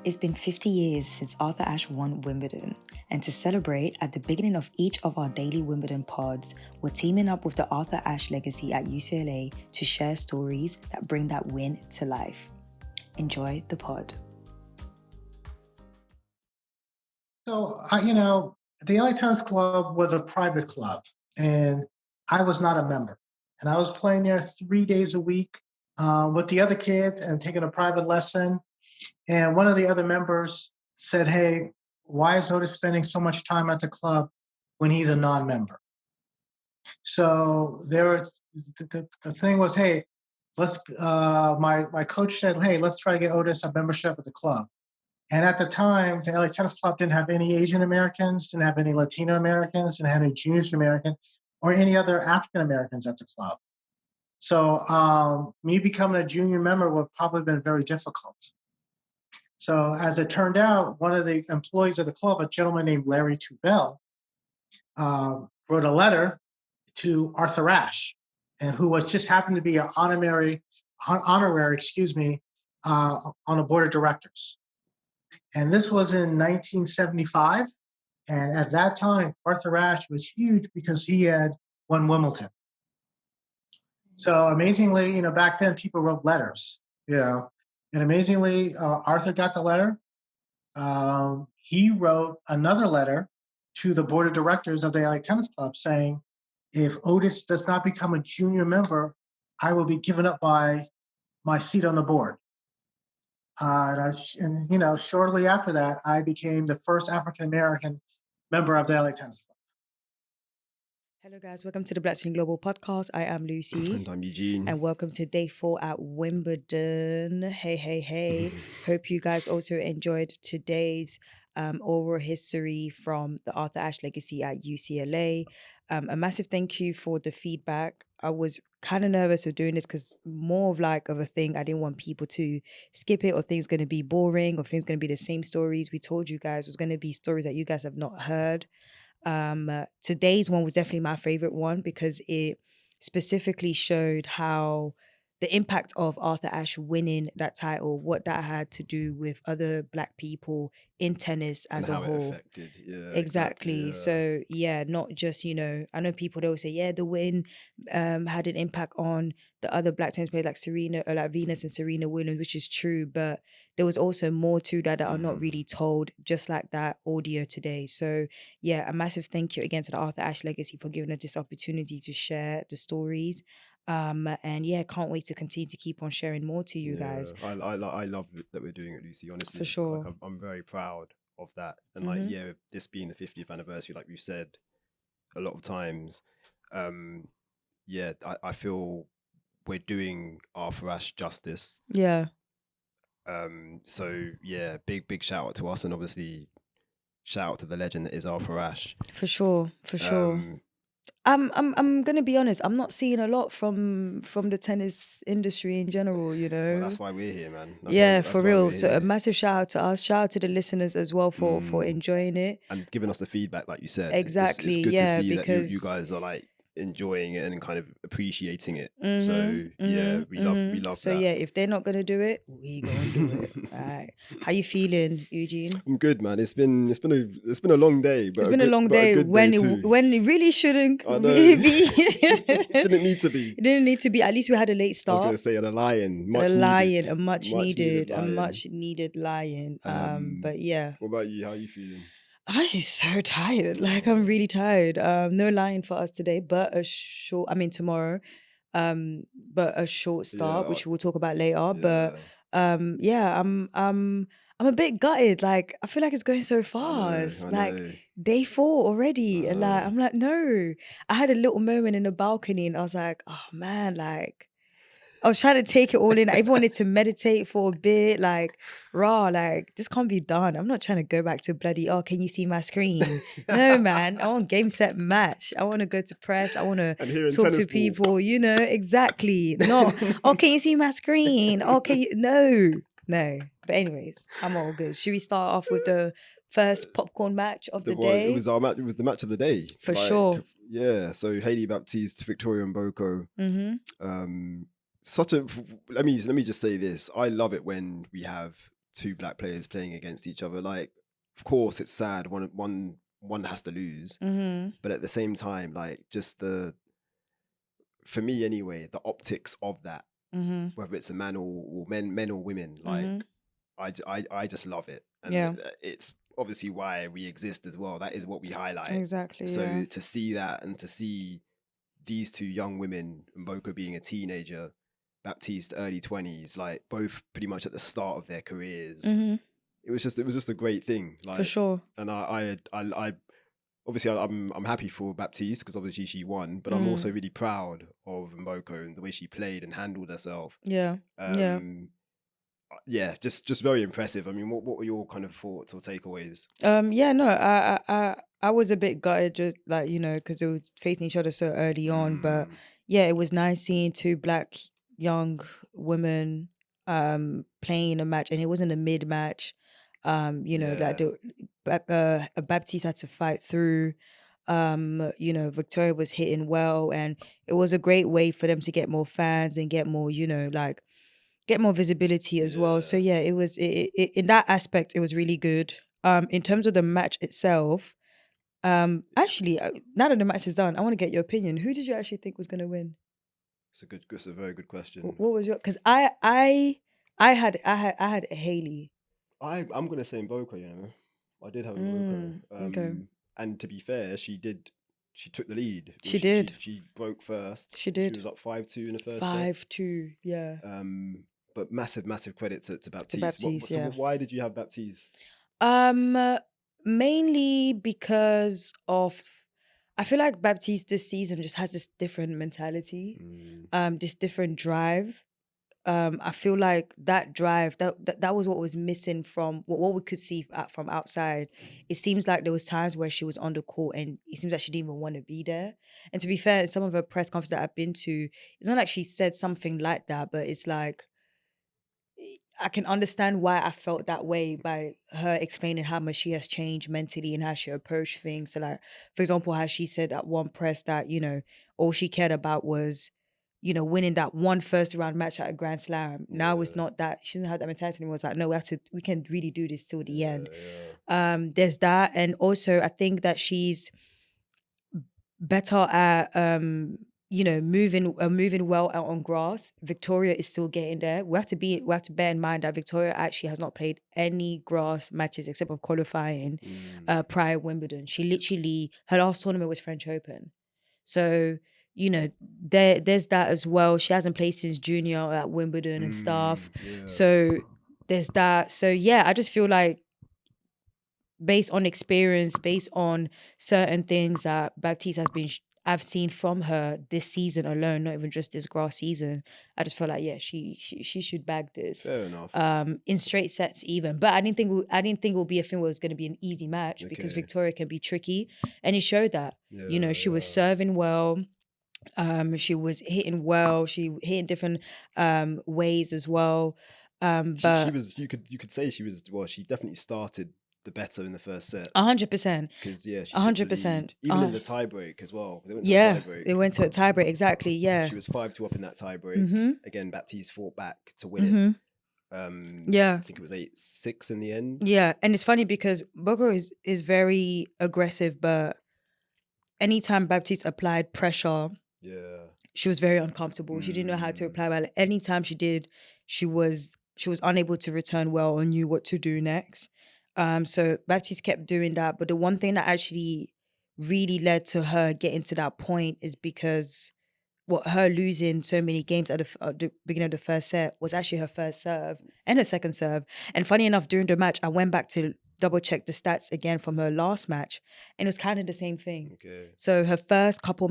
It's been 50 years since Arthur Ashe won Wimbledon, and to celebrate, at the beginning of each of our daily Wimbledon pods, we're teaming up with the Arthur Ashe legacy at UCLA to share stories that bring that win to life. Enjoy the pod. So, the LA Tennis Club was a private club, and I was not a member. And I was playing there 3 days a week with the other kids and taking a private lesson. And one of the other members said, "Hey, why is Otis spending so much time at the club when he's a non-member?" So the thing was, hey, let's. My coach said, "Hey, let's try to get Otis a membership at the club." And at the time, the LA Tennis Club didn't have any Asian Americans, didn't have any Latino Americans, didn't have any Jewish Americans, or any other African Americans at the club. So me becoming a junior member would probably have been very difficult. So as it turned out, one of the employees of the club, a gentleman named Larry Tubell, wrote a letter to Arthur Ashe, and who was just happened to be an honorary, on the board of directors. And this was in 1975. And at that time, Arthur Ashe was huge because he had won Wimbledon. So amazingly, back then people wrote letters, and amazingly, Arthur got the letter. He wrote another letter to the board of directors of the LA Tennis Club saying, if Otis does not become a junior member, I will be given up by my seat on the board. Shortly after that, I became the first African-American member of the LA Tennis Club. Hello guys, welcome to the Black Swing Global Podcast. I am Lucy. And I'm Eugene. And welcome to day 4 at Wimbledon. Hey. Hope you guys also enjoyed today's oral history from the Arthur Ashe legacy at UCLA. A massive thank you for the feedback. I was kind of nervous of doing this because more of a thing. I didn't want people to skip it or things going to be boring or things going to be the same stories. We told you guys it was going to be stories that you guys have not heard. Today's one was definitely my favorite one because it specifically showed how the impact of Arthur Ashe winning that title, what that had to do with other Black people in tennis as a whole. It affected, Exactly. So not just, I know people, they'll say, the win had an impact on the other Black tennis players like Venus and Serena Williams, which is true, but there was also more to that are not really told, just like that audio today. So a massive thank you again to the Arthur Ashe legacy for giving us this opportunity to share the stories. And can't wait to continue to keep on sharing more to you guys. I love that we're doing it, Lucy, honestly. For sure. I'm very proud of that. And this being the 50th anniversary, like we've said a lot of times, I feel we're doing Arthur Ashe justice. Yeah. Big shout out to us, and obviously shout out to the legend that is Arthur Ashe. For sure. I'm gonna be honest. I'm not seeing a lot from the tennis industry in general. Well, that's why we're here, man. For real. So a massive shout out to us. Shout out to the listeners as well for enjoying it and giving us the feedback, like you said. Exactly. It's good to see because that you guys are enjoying it and kind of appreciating it. We love so that. If they're not gonna do it, we gonna do it. All right. How you feeling, Eugene? I'm good, man. It's been a long day, but it's been a long day when it really shouldn't really be. It didn't need to be. It didn't need to be. At least we had a late start. I was gonna say a much needed lion. But yeah. What about you? How are you feeling? I'm actually so tired. I'm really tired. No lying for us today, but tomorrow. But a short start, which we'll talk about later. But I'm a bit gutted. I feel like it's going so fast. I know. Day 4 already. And I'm like, no. I had a little moment in the balcony and I was like, oh man, I was trying to take it all in. I even wanted to meditate for a bit, this can't be done. I'm not trying to go back to bloody, can you see my screen? No, man. I want game, set, match. I want to go to press. I want to talk to people, exactly. No, can you see my screen? No. But anyways, I'm all good. Should we start off with the first popcorn match of the day? It was our match. It was the match of the day. For sure. Yeah. So Hailey, Baptiste, Victoria Mboko. Mm-hmm. Let me just say this. I love it when we have two black players playing against each other. Like, of course, it's sad. One has to lose, but at the same time, like, just for me anyway, the optics of that, whether it's a man or men or women, like, I just love it, and it's obviously why we exist as well. That is what we highlight. Exactly. So to see that, and to see these two young women, Mboko being a teenager, Baptiste early 20s, like both pretty much at the start of their careers, it was just a great thing. Like, for sure. And I obviously I'm happy for Baptiste because obviously she won, but I'm also really proud of Mboko and the way she played and handled herself. Yeah, just very impressive. I mean, what were your kind of thoughts or takeaways? I was a bit gutted, just like, because they were facing each other so early on. But yeah, it was nice seeing two black young women playing a match, and it wasn't a mid match. That Baptiste had to fight through. Victoria was hitting well, and it was a great way for them to get more fans and get more, get more visibility as well. So yeah, it was in that aspect, it was really good. In terms of the match itself, actually, now that the match is done, I want to get your opinion. Who did you actually think was going to win? It's a very good question. What was your? Because I had Hailey. I'm gonna say Mboko. I did have Mboko. Okay. And to be fair, she took the lead. She did. She broke first. She did. She was up 5-2 in the first 5-2. Yeah. But massive credit to Baptiste. To Baptiste, so why did you have Baptiste? Mainly because of, I feel like Baptiste this season just has this different mentality, this different drive. I feel like that drive, that was what was missing from what we could see from outside. It seems like there was times where she was on the court and it seems like she didn't even want to be there. And to be fair, in some of her press conferences that I've been to, it's not like she said something like that, but it's like, I can understand why I felt that way by her explaining how much she has changed mentally and how she approached things. So like, for example, how she said at one press that, all she cared about was, winning that one first round match at a Grand Slam. Now it's not that. She doesn't have that mentality anymore. It's like, no, we can really do this till the end. There's that. And also I think that she's better at, moving well out on grass. Victoria is still getting there. We have to bear in mind that Victoria actually has not played any grass matches except for qualifying prior Wimbledon. She literally, her last tournament was French Open. So, there's that as well. She hasn't played since junior at Wimbledon and stuff. Yeah. So there's that. So yeah, I just feel like based on experience, based on certain things that Baptiste I've seen from her this season alone, not even just this grass season, I just feel like, yeah, she should bag this. Fair enough. In straight sets even. But I didn't think it would be a thing where it was going to be an easy match because Victoria can be tricky, and it showed that. She was serving well. She was hitting well. She hit in different ways as well. But she was. You could say she was. Well, she definitely started the better in the first set. 100%. Because she 100%. Even in the tiebreak as well. They went to a tiebreak. Exactly. Yeah. She was 5-2 up in that tiebreak. Again, Baptiste fought back to win it. I think it was 8-6 in the end. Yeah, and it's funny because Mboko is very aggressive, but anytime Baptiste applied pressure, she was very uncomfortable. She didn't know how to apply. But anytime she did, she was unable to return well or knew what to do next. So Baptiste kept doing that. But the one thing that actually really led to her getting to that point is because her losing so many games at the beginning of the first set was actually her first serve and her second serve. And funny enough, during the match, I went back to double check the stats again from her last match, and it was kind of the same thing. Okay. So her first couple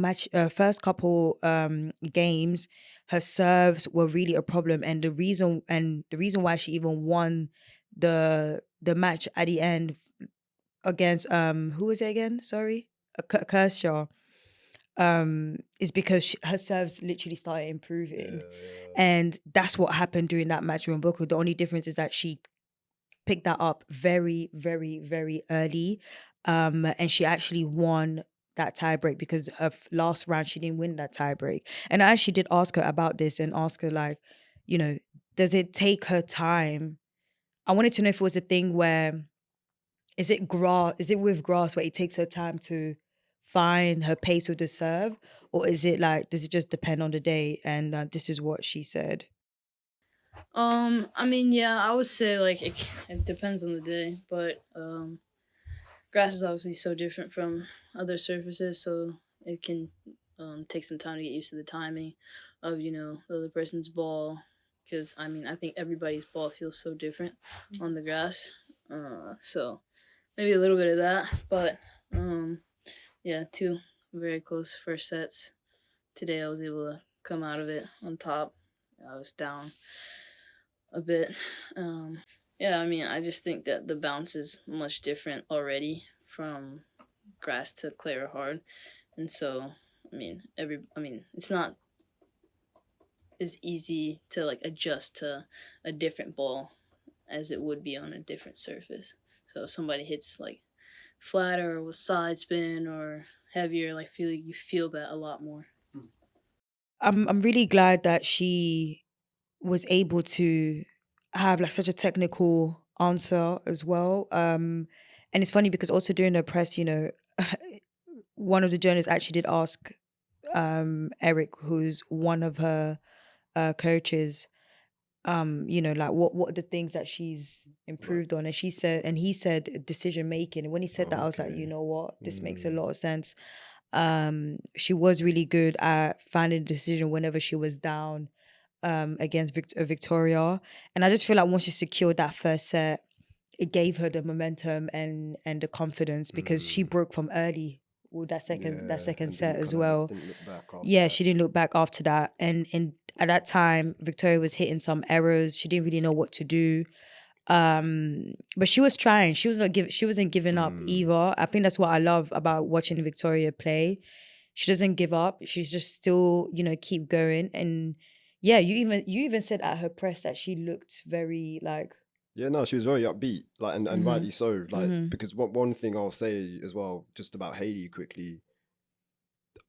games, her serves were really a problem, and the reason why she even won the match at the end against who was it again? Sorry, Kershaw. Is because her serves literally started improving, and that's what happened during that match with Mboko. The only difference is that she picked that up very, very, very early, and she actually won that tiebreak because her last round she didn't win that tiebreak. And I actually did ask her about this and ask her, like, does it take her time I wanted to know if it was a thing where, is it with grass where it takes her time to find her pace with the serve? Or is it like, does it just depend on the day? And this is what she said. I mean, yeah, I would say like it depends on the day, but grass is obviously so different from other surfaces, so it can take some time to get used to the timing of the other person's ball, because I mean I think everybody's ball feels so different on the grass, so maybe a little bit of that, but yeah, 2 very close first sets. Today I was able to come out of it on top. I was down a bit. Yeah, I mean, I just think that the bounce is much different already from grass to clay or hard, and so I mean, it's not as easy to like adjust to a different ball as it would be on a different surface. So if somebody hits like flatter or with side spin or heavier, like you feel that a lot more. I'm really glad that she was able to have like such a technical answer as well. And it's funny because also during the press, one of the journalists actually did ask Eric, who's one of her coaches, like what are the things that she's improved on, and he said decision making. And when he said that, I was like, you know what, this makes a lot of sense. She was really good at finding a decision whenever she was down against Victoria, and I just feel like once she secured that first set, it gave her the momentum and the confidence, because she broke from early with that second set as well. She didn't look back after that, and at that time Victoria was hitting some errors. She didn't really know what to do, but she was trying. She wasn't giving up either. I think that's what I love about watching Victoria play. She doesn't give up. She's just still keep going. And yeah, you even said at her press that she looked very like, yeah, no, she was very upbeat, like, and rightly so, like, because one thing I'll say as well, just about Hailey quickly,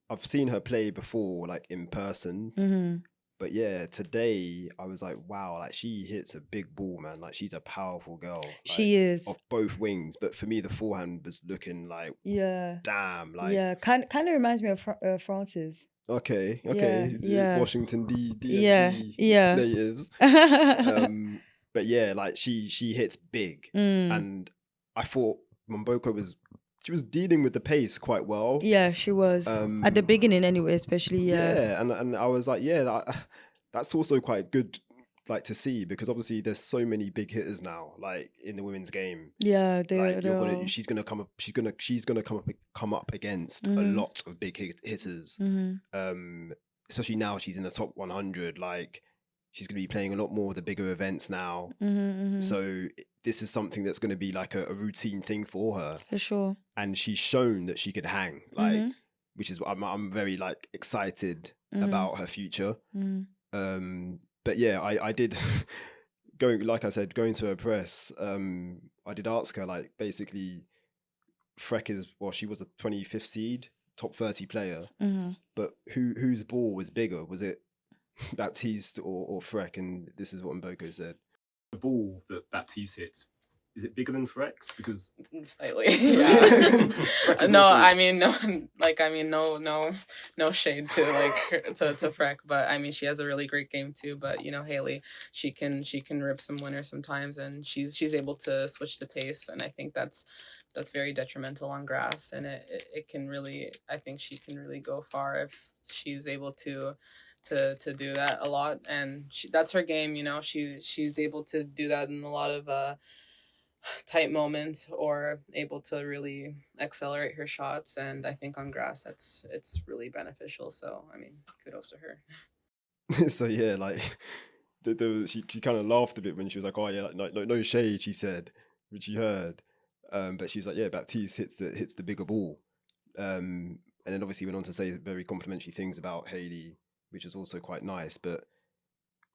I've seen her play before, like in person, but yeah, today I was like, wow, like she hits a big ball, man. Like she's a powerful girl. Like, she is off both wings. But for me, the forehand was looking like, damn, like kind of reminds me of Francis. Okay, yeah. Washington yeah. natives. But yeah, like she hits big, and I thought Mboko was dealing with the pace quite well. Yeah, she was at the beginning anyway, especially. Yeah, and I was like, yeah, that's also quite good, like to see, because obviously there's so many big hitters now, like in the women's game. Yeah, she's gonna come up against a lot of big hitters. Especially now she's in the top 100. Like she's gonna be playing a lot more of the bigger events now. So this is something that's gonna be like a routine thing for her, for sure. And she's shown that she could hang, like, which is what I'm very like excited about her future. But yeah, I did going to her press. I did ask her, like, basically, Freck she was a 25th seed, top 30 player, but whose ball was bigger? Was it Baptiste or Freck? And this is what Mboko said. The ball that Baptiste hits, is it bigger than Freck's? Because slightly, yeah. No shade to to Freck, but I mean she has a really great game too. But Hailey, she can rip some winners sometimes, and she's able to switch the pace, and I think that's very detrimental on grass, and it can really, I think she can really go far if she's able to do that a lot, and that's her game. She's able to do that in a lot of tight moments, or able to really accelerate her shots, and I think on grass it's really beneficial. So I mean, kudos to her. So yeah, like she kind of laughed a bit when she was like, oh yeah, like, no shade, she said, which you heard, but she's like, yeah, Baptiste hits the bigger ball, and then obviously went on to say very complimentary things about Hailey, which is also quite nice. But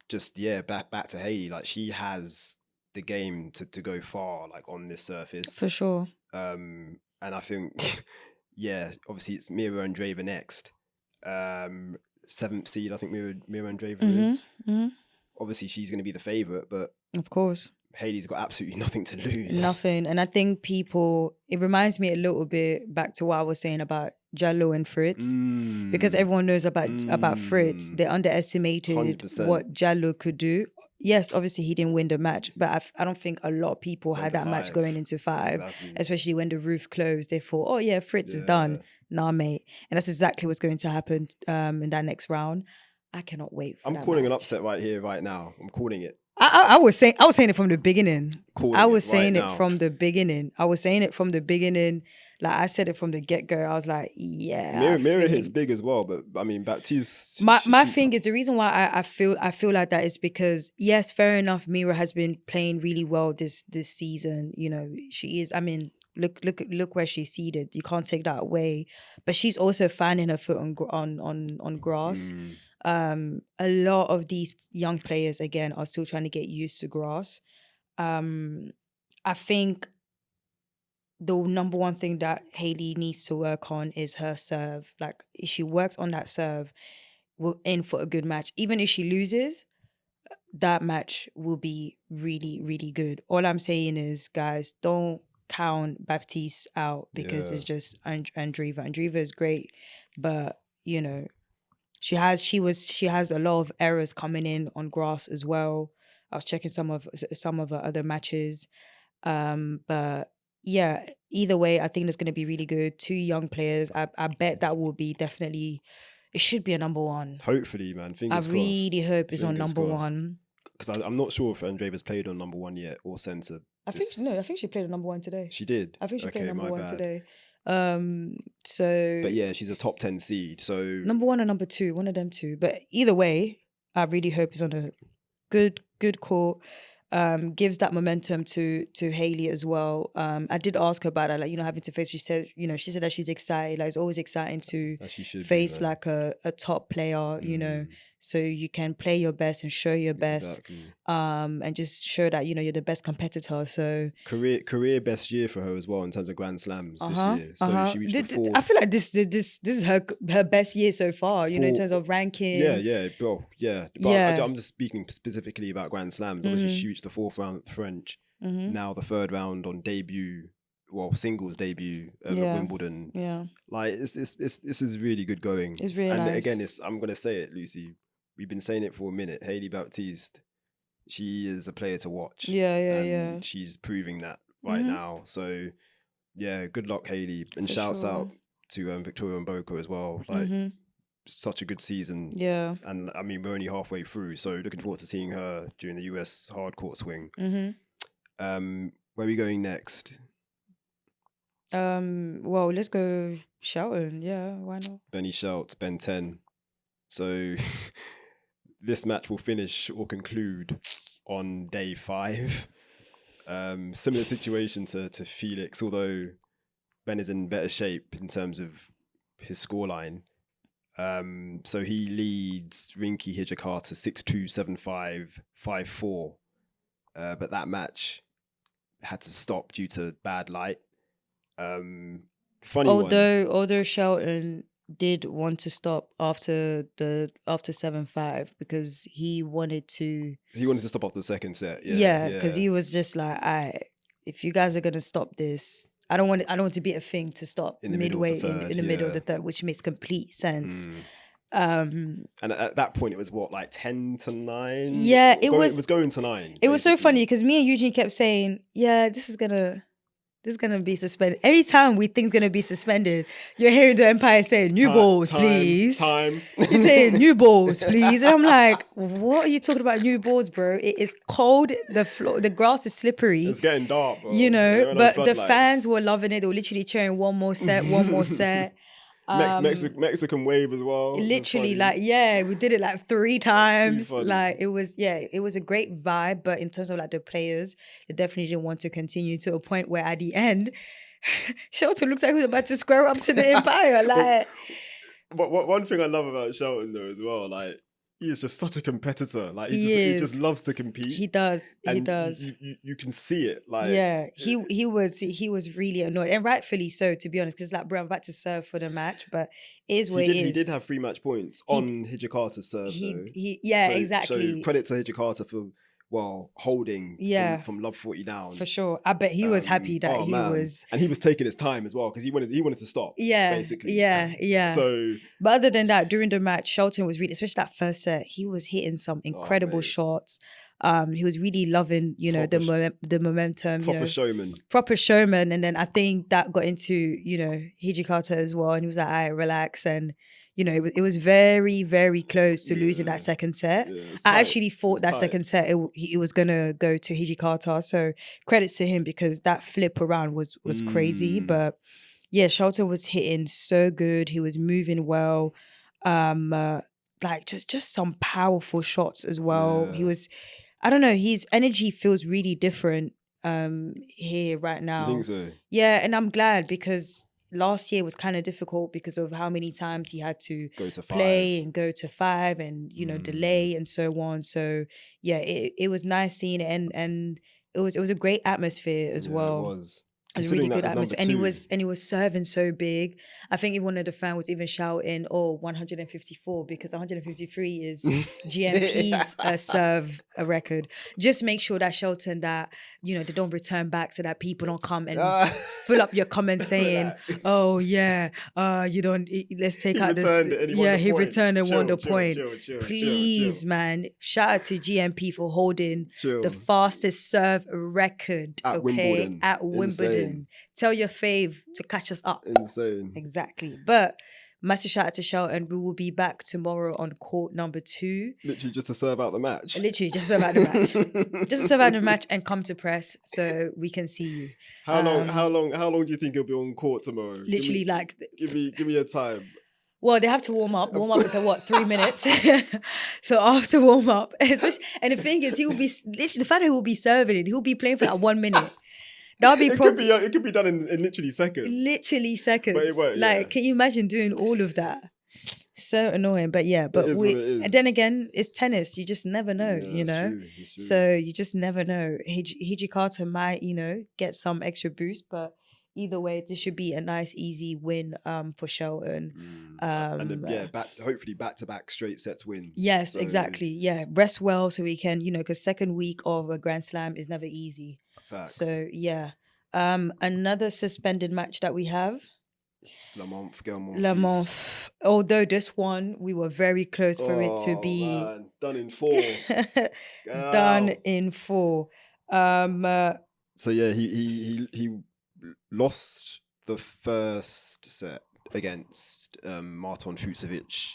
just back to Hailey, like she has the game to go far, like on this surface, for sure. And I think obviously it's Mira Andreeva next, 7th seed, I think Mira Andreeva is. Obviously she's going to be the favorite, but of course Hailey's got absolutely nothing to lose. Nothing. And I think it reminds me a little bit back to what I was saying about Jallo and Fritz. Because everyone knows about Fritz. They underestimated 100%. what Jallo could do. Yes, obviously he didn't win the match, but I don't think a lot of people had that match going into 5. Exactly. Especially when the roof closed. They thought, oh yeah, Fritz is done. Nah, mate. And that's exactly what's going to happen in that next round. I cannot wait for I'm that calling an match. upset right here, right now. I'm calling it. I was saying it from the beginning. I was saying right it now. from the beginning. Like I said it from the get go. I was like, yeah. Mira hits big as well, but I mean Baptiste. My thing is the reason why I feel like that is because yes, fair enough. Mira has been playing really well this season. You know, she is. I mean, look where she's seated. You can't take that away. But she's also finding her foot on grass. A lot of these young players again are still trying to get used to grass. I think the number one thing that Hailey needs to work on is her serve. Like if she works on that serve, we're in for a good match. Even if she loses, that match will be really, really good. All I'm saying is, guys, don't count Baptiste out because it's just Andreeva. Andreeva is great, but you know, she has a lot of errors coming in on grass as well. I was checking some of her other matches. But yeah, either way, I think it's going to be really good. 2 young players. I bet that will be definitely, it should be a number 1. Hopefully, man. Fingers crossed. I really hope it's on number 1. Because I'm not sure if Andreeva's played on number 1 yet or centre. I think she played on number 1 today. She did? I think she played number 1 bad. today. So. But yeah, she's a top 10 seed. So number 1 or number 2, one of them 2. But either way, I really hope it's on a good court. Gives that momentum to Hailey as well. I did ask her about that, like, you know, having to face, she said that she's excited. Like, it's always exciting to face like a top player, you know, so you can play your best and show your best. And just show that, you know, you're the best competitor. So career best year for her as well in terms of Grand Slams this year. So she reached the 4th. I feel like this is her best year so far, you know, in terms of ranking. Bro. But I'm just speaking specifically about Grand Slams. Obviously, she reached the 4th round at the French. Now the 3rd round on singles debut at Wimbledon. Yeah, like this is really good going. It's really nice. And again, I'm gonna say it, Lucy. We've been saying it for a minute. Hailey Baptiste, she is a player to watch. Yeah. She's proving that right now. So yeah, good luck, Hailey, and shouts out to Victoria and Mboko as well. Like such a good season. Yeah, and I mean we're only halfway through, so looking forward to seeing her during the US hard court swing. Where are we going next? Well, let's go Shelton. Yeah, why not? Benny Schelt, Ben 10. So this match will finish or conclude on day 5. Similar situation to Felix, although Ben is in better shape in terms of his scoreline. So he leads Rinky Hijikata 6-2, 7-5, 5-4. But that match had to stop due to bad light. Although Shelton did want to stop after 7-5 because he wanted to stop off the second set. Because he was just like, if you guys are gonna stop this, I don't want to be a thing to stop in the midway in the middle of the third, which makes complete sense. And at that point it was what, like 10-9? Yeah, it was going to 9. It was so funny because me and Eugene kept saying, yeah, this is gonna be suspended. Anytime we think it's gonna be suspended, you're hearing the umpire saying, new balls, please. He's saying, new balls, please. And I'm like, what are you talking about, new balls, bro? It is cold. The grass is slippery. It's getting dark, bro. You know, but the fans were loving it. They were literally cheering one more set. Mexican wave as well. Literally, we did it like 3 times. Like it was a great vibe. But in terms of like the players, they definitely didn't want to continue to a point where at the end, Shelton looks like he was about to square up to the umpire. Like, but one thing I love about Shelton though as well, like he is just such a competitor. Like he just loves to compete. He does. You can see it. Like he was really annoyed, and rightfully so, to be honest. Because like, bro, I'm about to serve for the match, but it is what it is. He did have 3 match points on Hijikata's serve. Exactly. So credit to Hijikata for holding Yeah. from Love 40 down. For sure. I bet he was happy that he was. And he was taking his time as well because he wanted to stop. Yeah. Basically. Yeah. So. But other than that, during the match, Shelton was really, especially that first set, he was hitting some incredible shots. He was really loving, the momentum. Proper showman. And then I think that got into, Hijikata as well. And he was like, all right, relax. And, it was very, very close to losing that second set. Yeah, I actually thought that second set, it was going to go to Hijikata. So credits to him because that flip around was crazy. But yeah, Shelton was hitting so good. He was moving well. Like just some powerful shots as well. Yeah. He was, I don't know, his energy feels really different here right now. I think so. Yeah, and I'm glad because last year was kind of difficult because of how many times he had to play and go to 5 and, delay and so on. So yeah, it was nice seeing it and it was a great atmosphere as well. It was. It was a really good atmosphere. And he was serving so big. I think even one of the fans was even shouting, 154, because 153 is GMP's serve record. Just make sure that Shelton, that, they don't return back so that people don't come and fill up your comments saying, you don't, let's take out this. Yeah, he returned and won the point. Please, man. Shout out to GMP for holding the fastest serve record. At Wimbledon. Insane. Tell your fave to catch us up. Insane. Exactly. But massive shout out to Shelton. We will be back tomorrow on court number 2. Literally just to serve out the match. Literally just to serve out the match. Just to serve out the match and come to press so we can see you. How long do you think you'll be on court tomorrow? Literally give me a time. Well, they have to warm up. Warm up is 3 minutes. So after warm up, and the thing is, he will be literally the fact that he will be serving it. He will be playing for 1 minute. That'll be it could be done in literally seconds. Literally seconds. But it won't, can you imagine doing all of that? So annoying. But yeah, and then again, it's tennis. You just never know, True. So you just never know. Hijikata might, get some extra boost, but either way, this should be a nice, easy win for Shelton. And then, hopefully back-to-back straight sets wins. Yes, exactly. Yeah, rest well so we can, because second week of a Grand Slam is never easy. Facts. So yeah, another suspended match that we have. Gael Monfils. Monf. Although this one we were very close for it to be done in 4. Done in 4. So yeah, he lost the first set against Marton Fucsovic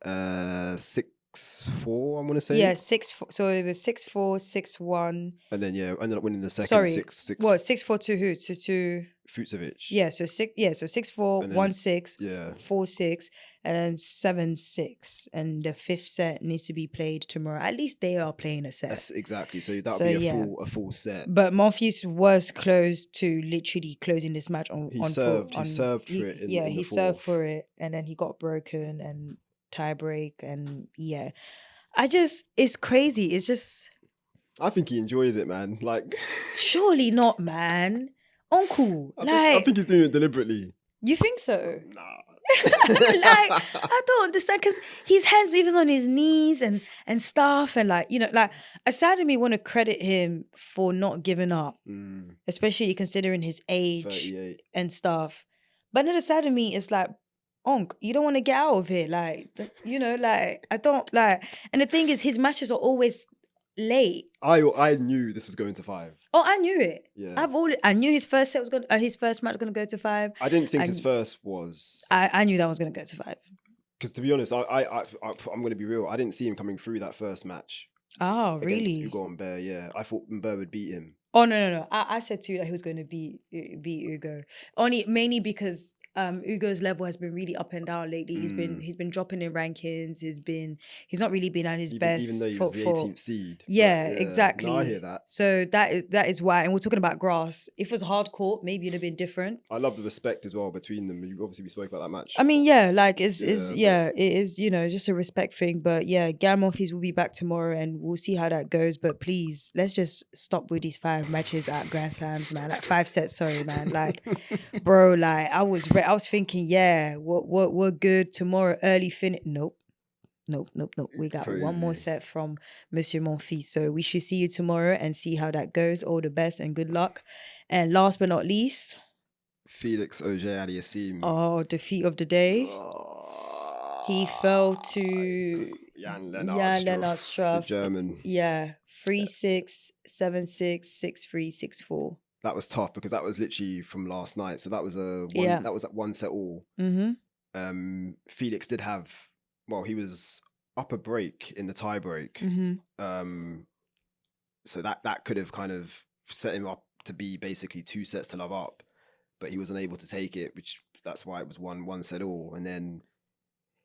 6-4, I'm going to say. Yeah, 6-4. So it was 6-4, 6-1. And then, ended up winning the second. Sorry. 6-6. Well, 6-4 to who? To Fucsovic. Yeah, so 6-4, 1-6, Yeah. 4-6, and then 7-6. And the fifth set needs to be played tomorrow. At least they are playing a set. That's exactly. So that'll be a full set. But Monfils was close to literally closing this match on He served for it. He served for it, and then he got broken and tiebreak, and yeah. It's crazy. It's just. I think he enjoys it, man. Like. Surely not, man. Uncle, I think he's doing it deliberately. You think so? Nah. I don't understand because his hands even on his knees and stuff, and a side of me want to credit him for not giving up, especially considering his age 38. and stuff. But another side of me is like, Unc, you don't want to get out of it, I don't And the thing is, his matches are always late. I knew this was going to 5. Oh, I knew it. Yeah. I knew his first set was his first match was going to go to 5. I didn't think his first was. I knew that was going to go to 5. Because to be honest, I'm going to be real. I didn't see him coming through that first match. Oh, really? Against Ugo and Bear, yeah. I thought Bear would beat him. Oh, no. I said too that he was going to beat Ugo. Mainly because Ugo's level has been really up and down lately. He's been dropping in rankings. He's not really been at his best. Even though he was the 18th seed. Yeah, exactly. No, I hear that. So that is why. And we're talking about grass. If it was hard court, maybe it'd have been different. I love the respect as well between them. Obviously, we spoke about that match. I mean, yeah, it is, just a respect thing. But yeah, Gael Monfils will be back tomorrow and we'll see how that goes. But please, let's just stop with these 5 matches at Grand Slams, man. 5 sets, sorry, man. I was thinking, yeah, we're good tomorrow, early finish. Nope. Nope. We got one more Crazy. set from Monsieur Monfils. So we should see you tomorrow and see how that goes. All the best and good luck. And last but not least, Felix Auger-Aliassime. oh, defeat of the day. He fell to Jan Jan Lennart Lennart Struff, the Struff. German. Yeah, 3-6, 7-6, 6-3, 6-4. That was tough because that was literally from last night. So that was Yeah. that was at 1 set all. Mm-hmm. Felix did have, well, he was up a break in the tiebreak. Mm-hmm. So that could have kind of set him up to be basically 2 sets to love up, but he was unable to take it, that's why it was 1 set all. And then,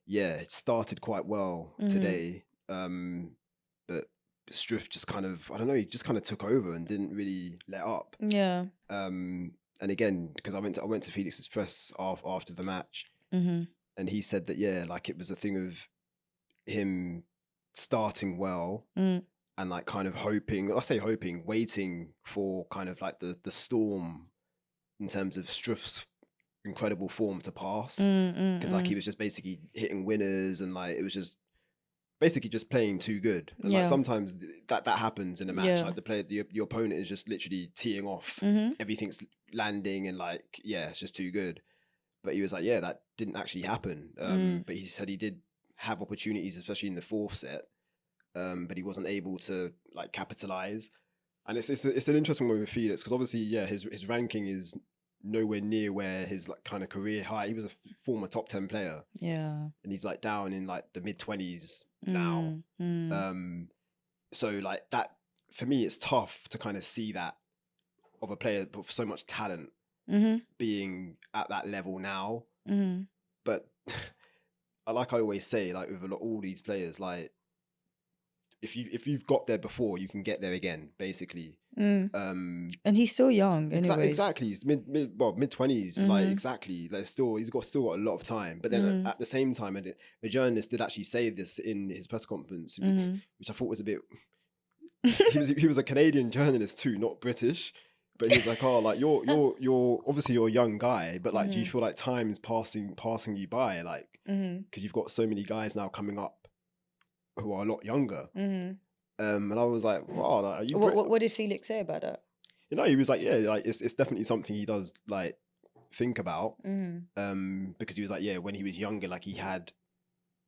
yeah, it started quite well today. But Struff just kind of, I don't know, he just kind of took over and didn't really let up. Yeah. And again, because I went to Felix's press after the match, and he said that, yeah, like it was a thing of him starting well and like kind of waiting for kind of like the storm in terms of Struff's incredible form to pass, because like he was just basically hitting winners and like it was just basically just playing too good. And like sometimes that happens in a match. Like your opponent is just literally teeing off, everything's landing and like, yeah, it's just too good. But he was like, yeah, that didn't actually happen. But he said he did have opportunities, especially in the 4th set, but he wasn't able to like capitalize. And it's an interesting one with Felix because obviously, yeah, his ranking is nowhere near where his like kind of career high. He was a former top 10 player. Yeah. And he's like down in like the mid-20s now. So like that, for me, it's tough to kind of see that of a player with so much talent being at that level now. But like I always say, like with all these players, like if you've got there before, you can get there again, basically. And he's so young, anyways. Exactly. He's mid-20s, like exactly. Like still got a lot of time. But then at the same time, and the journalist did actually say this in his press conference, which I thought was a bit. he was a Canadian journalist too, not British. But he was like, oh, like you're obviously you're a young guy, but like, do you feel like time is passing you by, like, because you've got so many guys now coming up who are a lot younger. And I was like, wow, like, are you? What did Felix say about that? You know, he was like, yeah, like it's definitely something he does like think about. Because he was like, yeah, when he was younger, like he had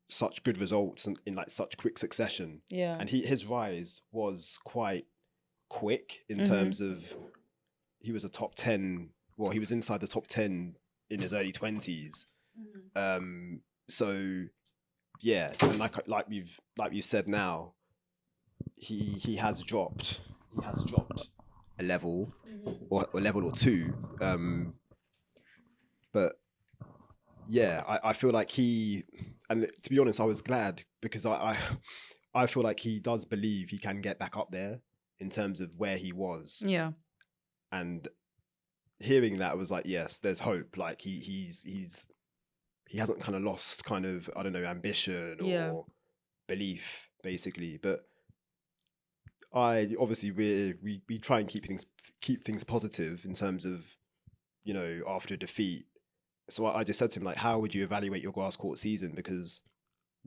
such good results in like such quick succession. Yeah. And his rise was quite quick in terms of he was a top 10. Well, he was inside the top 10 in his early 20s. So yeah, and like you said now, he has dropped a level or a level or two. But yeah, I feel like and to be honest, I was glad because I feel like he does believe he can get back up there in terms of where he was. Yeah. And hearing that was like, yes, there's hope. Like he hasn't kind of lost kind of, I don't know, ambition or belief, basically. But we try and keep things positive in terms of, you know, after a defeat. So I just said to him, like, how would you evaluate your grass court season? Because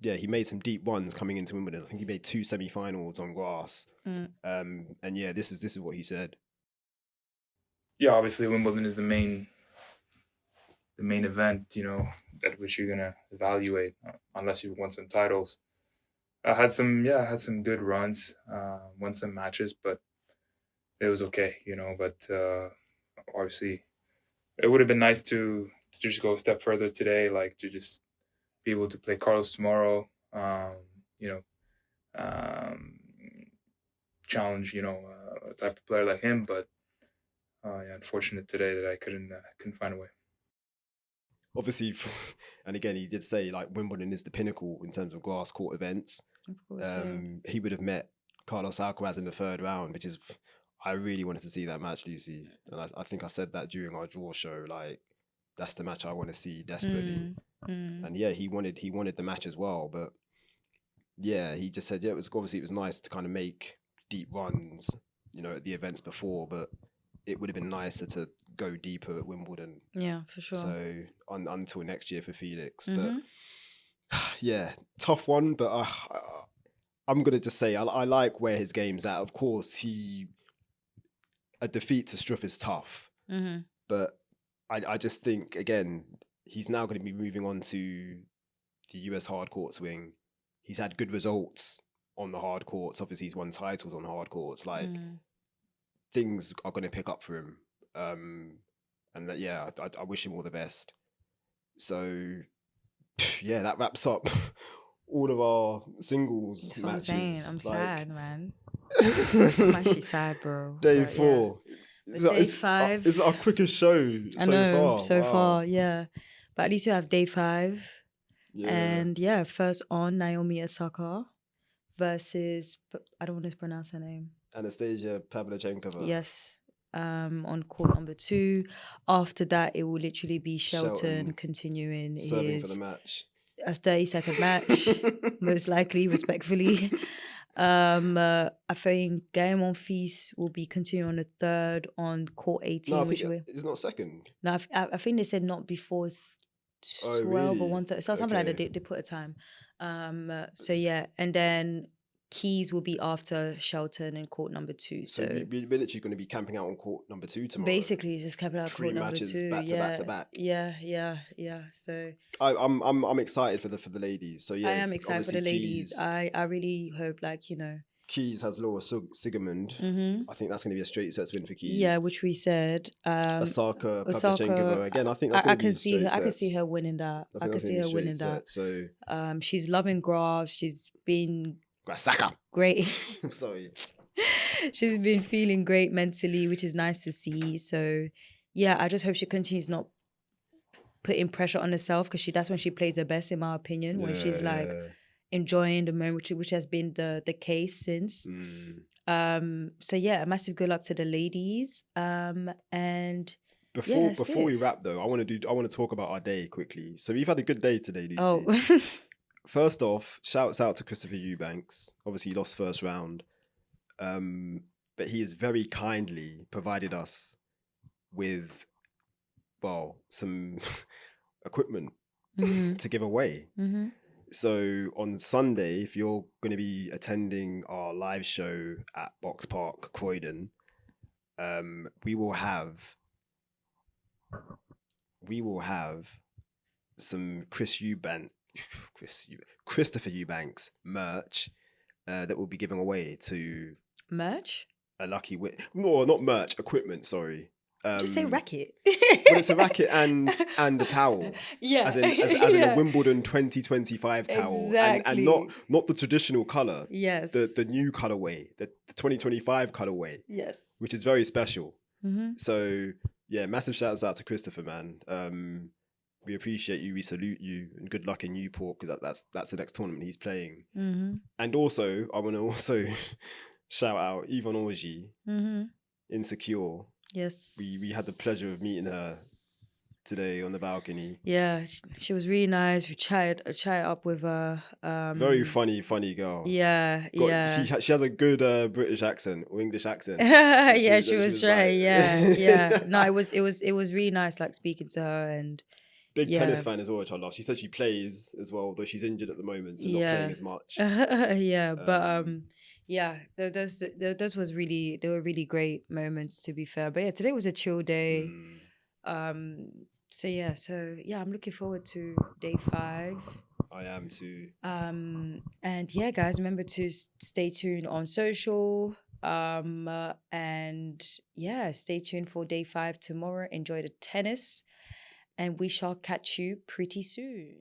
yeah, he made some deep runs coming into Wimbledon. I think he made 2 semi-finals on grass. And yeah, this is what he said. Yeah, obviously Wimbledon is the main event, you know, at which you're gonna evaluate, unless you've won some titles. I had some good runs, won some matches, but it was okay, you know. But obviously, it would have been nice to just go a step further today, like to just be able to play Carlos tomorrow, challenge, you know, a type of player like him. But yeah, unfortunate today that I couldn't find a way. Obviously, and again, he did say like Wimbledon is the pinnacle in terms of grass court events. Of course, he would have met Carlos Alcaraz in the 3rd round, which is, I really wanted to see that match, Lucy. And I think I said that during our draw show, like that's the match I want to see desperately. And yeah, he wanted the match as well. But yeah, he just said, yeah, it was nice to kind of make deep runs, you know, at the events before, but it would have been nicer to go deeper at Wimbledon. Yeah, for sure. So until next year for Felix. But Yeah, tough one, but I'm gonna just say I like where his game's at. Of course, a defeat to Struff is tough, but I just think again he's now going to be moving on to the US hard court swing. He's had good results on the hard courts. Obviously, he's won titles on hard courts. Like things are going to pick up for him, and that I wish him all the best. So yeah, that wraps up all of our singles That's matches. what I'm saying. I'm sad, man. I'm actually sad, bro. Day but 4. Day 5. It's our quickest show I so know, far. so Wow. far, yeah. But at least you have day 5. Yeah. And yeah, first on Naomi Osaka versus, I don't want to pronounce her name. Anastasia Pavlyuchenkova. Yes. On court number 2. After that, it will literally be Shelton continuing serving his for the match. A 30-second match, most likely, respectfully. I think Gael Monfils will be continuing on the 3rd on court 18. No, I think it's not second. No, I think they said not before 12 really? or 1:30. So something like that. They put a time. So yeah, and then Keys will be after Shelton in court number 2. So we're literally going to be camping out on court number 2 tomorrow. basically, just camping out court number 2. 3 matches back to back. Yeah. So I'm excited for the ladies. So yeah, I am excited for the ladies. Keys, I really hope Keys has Laura Sigamond. I think that's going to be a straight sets win for Keys. Yeah, which we said. Osaka Pavlyuchenkova again. I think that's going to be straight sets. I can see her winning that. I can see her winning that. So she's loving graphs. She's been Grasaka. Great. I'm sorry. She's been feeling great mentally, which is nice to see. So yeah, I just hope she continues not putting pressure on herself, because that's when she plays her best, in my opinion, when she's enjoying the moment, which has been the case since. So yeah, a massive good luck to the ladies. And before we wrap though, I want to talk about our day quickly. So we've had a good day today, Lucy. Oh. First off, shouts out to Christopher Eubanks. Obviously, he lost first round, but he has very kindly provided us with, some equipment to give away. So on Sunday, if you're going to be attending our live show at Box Park, Croydon, we will have some Christopher Eubanks merch that we'll be giving away to merch. A lucky no, not merch, equipment. Sorry. Just say racket. Well, it's a racket and a towel. Yeah. As in a Wimbledon 2025 towel. Exactly. And not the traditional colour. Yes. The new colourway, the 2025 colourway. Yes. Which is very special. So yeah, massive shouts out to Christopher, man. We appreciate you, we salute you, and good luck in Newport, because that's the next tournament he's playing. And also, I want to shout out Yvonne Orgy, Insecure. Yes. We had the pleasure of meeting her today on the balcony. Yeah, she was really nice. We chatted up with her. Very funny girl. Yeah. She has a good British accent or English accent. Yeah, she was trying. Yeah. No, it was really nice, speaking to her, and big tennis fan as well, which I love. She said she plays as well, though she's injured at the moment, so not playing as much. Those were really great moments, to be fair. But yeah, today was a chill day. So I'm looking forward to day 5. I am too. And yeah, guys, remember to stay tuned on social. And yeah, stay tuned for day 5 tomorrow. Enjoy the tennis, and we shall catch you pretty soon.